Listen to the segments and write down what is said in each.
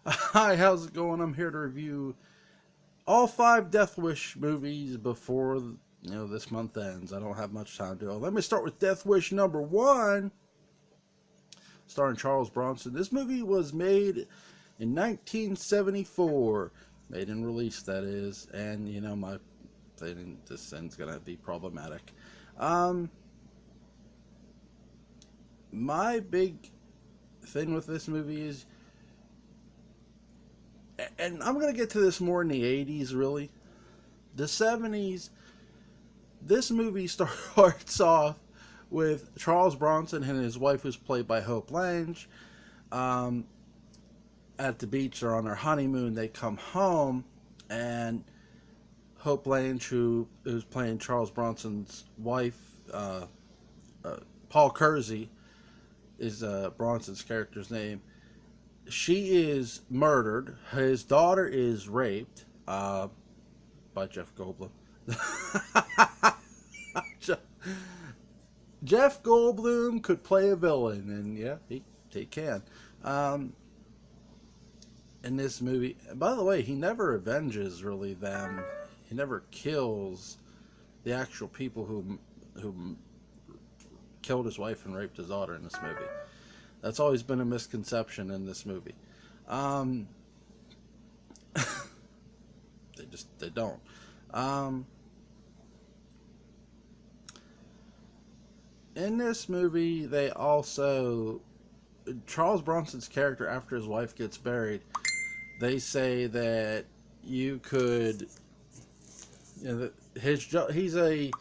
Hi, how's it going? I'm here to review all five Death Wish movies before this month ends. I don't have much time to do it. Let me start with Death Wish number one, starring Charles Bronson. This movie was made in 1974, made and released, that is. And my thing, this end's gonna be problematic. Um, my big thing with this movie is, and I'm gonna get to this more in the '80s, really. The '70s, this movie starts off with Charles Bronson and his wife, who's played by Hope Lange. Um, at the beach, they're on their honeymoon. They come home, and Hope Lange, who's playing Charles Bronson's wife, Paul Kersey is Bronson's character's name. She is murdered. His daughter is raped by Jeff Goldblum. Jeff Goldblum could play a villain, and yeah, he can. Um, in this movie, by the way, he never avenges really them. He never kills the actual people who killed his wife and raped his daughter in this movie. That's always been a misconception in this movie. Um, they don't. Um, in this movie, they also Charles Bronson's character, after his wife gets buried, they say that you could, he's a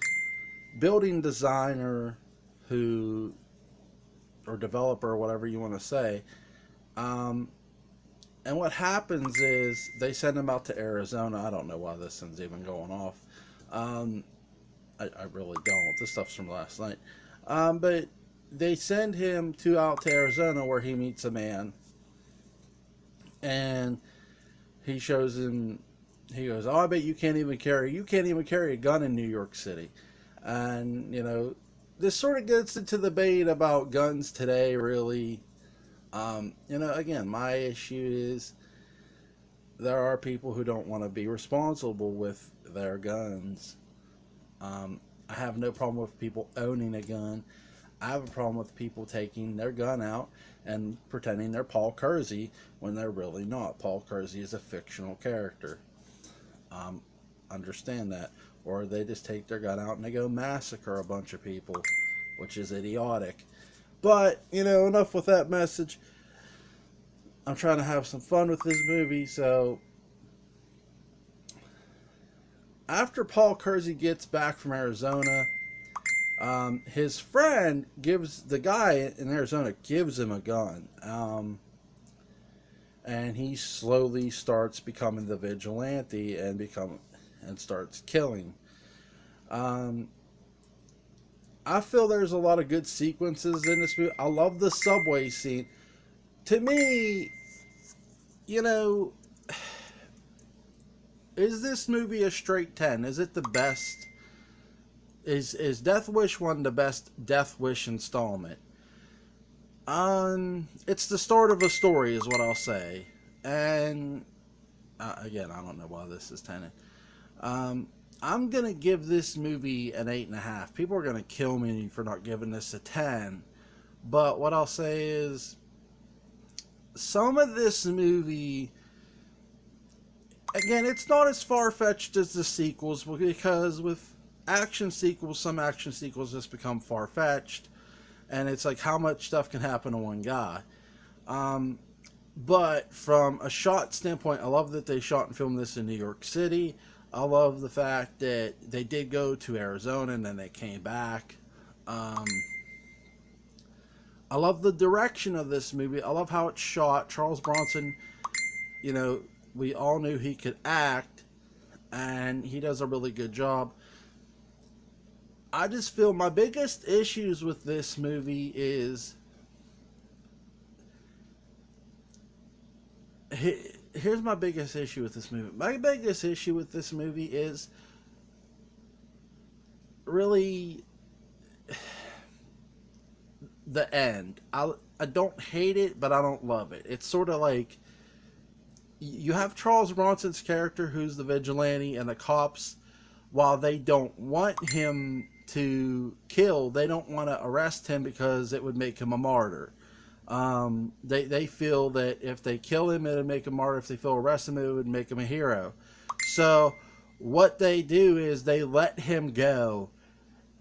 building designer who, or developer, or whatever you want to say. Um, and what happens is they send him out to Arizona. I don't know why this thing's even going off. Um, I really don't. This stuff's from last night. But they send him out to Arizona, where he meets a man, and he shows him. He goes, "Oh, I bet you can't even carry a gun in New York City," and this sort of gets into the debate about guns today. Really, again, my issue is there are people who don't want to be responsible with their guns. I have no problem with people owning a gun. I have a problem with people taking their gun out and pretending they're Paul Kersey when they're really not. Paul Kersey is a fictional character. Um, understand that. Or they just take their gun out and they go massacre a bunch of people, which is idiotic. But, enough with that message. I'm trying to have some fun with this movie, so after Paul Kersey gets back from Arizona, his friend gives the guy in Arizona gives him a gun, and he slowly starts becoming the vigilante and starts killing. Um, I feel there's a lot of good sequences in this movie. I love the subway scene. To me, you know, is this movie a straight 10? Is it the best? Is Death Wish 1 the best Death Wish installment? It's the start of a story, is what I'll say. And again, I don't know why this is 10. Um, I'm gonna give this movie an 8.5. People are gonna kill me for not giving this a 10. But what I'll say is, some of this movie, again, it's not as far fetched as the sequels, because with some action sequels just become far fetched, and it's like how much stuff can happen to one guy. Um, but from a shot standpoint, I love that they shot and filmed this in New York City. I love the fact that they did go to Arizona and then they came back. Um, I love the direction of this movie. I love how it's shot. Charles Bronson, you know, we all knew he could act, and he does a really good job. I just feel my biggest issues with this movie is, here's my biggest issue with this movie. My biggest issue with this movie is really the end. I don't hate it, but I don't love it. It's sort of like you have Charles Bronson's character, who's the vigilante, and the cops, while they don't want him to kill, they don't want to arrest him because it would make him a martyr. They feel that if they kill him, it would make him a martyr. If they feel arrest him, it would make him a hero. So what they do is they let him go.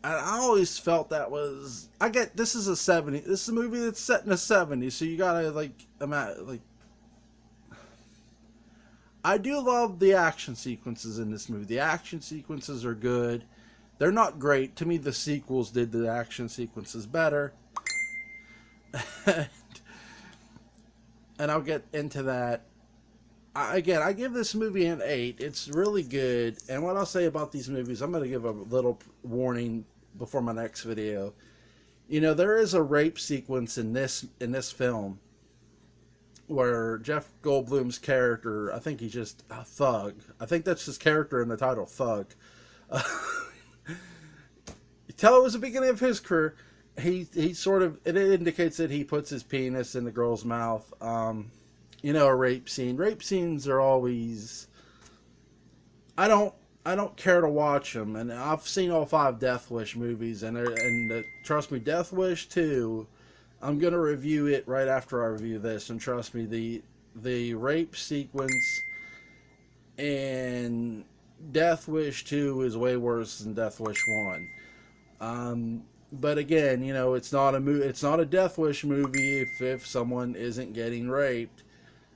And I always felt that was, I get, this is a 70s, this is a movie that's set in the 70s, so you gotta I do love the action sequences in this movie. The action sequences are good. They're not great. To me, the sequels did the action sequences better. And I'll get into that. I give this movie an 8. It's really good. And what I'll say about these movies, I'm going to give a little warning before my next video. You know, there is a rape sequence in this film where Jeff Goldblum's character, I think he's just a thug. I think that's his character in the title, Thug. You tell it was the beginning of his career. He sort of, it indicates that he puts his penis in the girl's mouth. You know, a rape scene. Rape scenes are always, I don't care to watch them, and I've seen all 5 Death Wish movies, and trust me, Death Wish 2, I'm gonna review it right after I review this, and trust me, the rape sequence in Death Wish 2 is way worse than Death Wish 1. But again, you know, it's not a Death Wish movie if someone isn't getting raped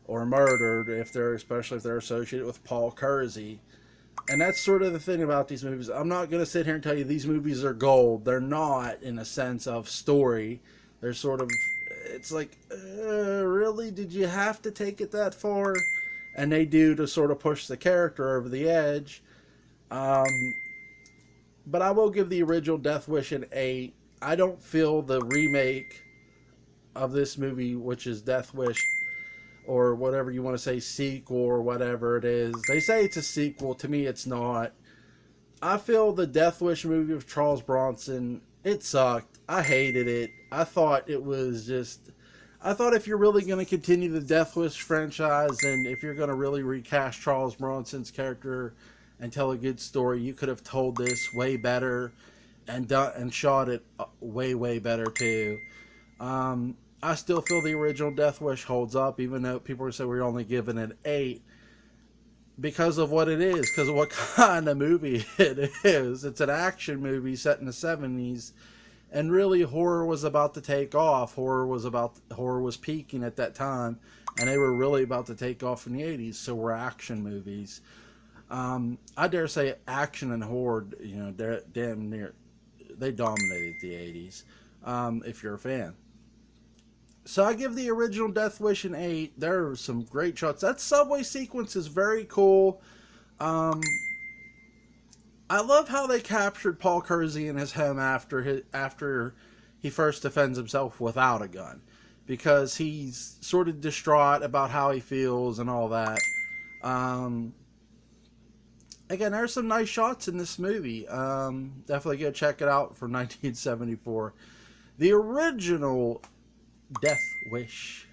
or murdered, especially if they're associated with Paul Kersey. And that's sort of the thing about these movies. I'm not going to sit here and tell you these movies are gold. They're not, in a sense of story. They're sort of, it's like, really? Did you have to take it that far? And they do, to sort of push the character over the edge. But I will give the original Death Wish an 8. I don't feel the remake of this movie, which is Death Wish, or whatever you want to say, sequel, or whatever it is. They say it's a sequel. To me, it's not. I feel the Death Wish movie with Charles Bronson, it sucked. I hated it. I thought it was just, I thought if you're really going to continue the Death Wish franchise, and if you're going to really recast Charles Bronson's character and tell a good story, you could have told this way better and shot it way better too. I still feel the original Death Wish holds up, even though people say we're only giving it 8, because of what it is, because of what kind of movie it is. It's an action movie set in the 70s, and really horror was about to take off. Horror was peaking at that time, and they were really about to take off in the 80s. So were action movies. I dare say action and horror, you know, damn near, they dominated the 80s, if you're a fan. So I give the original Death Wish an 8. There are some great shots. That subway sequence is very cool. I love how they captured Paul Kersey in his home after he first defends himself without a gun, because he's sort of distraught about how he feels and all that. Again, there's some nice shots in this movie. Definitely go check it out from 1974. The original Death Wish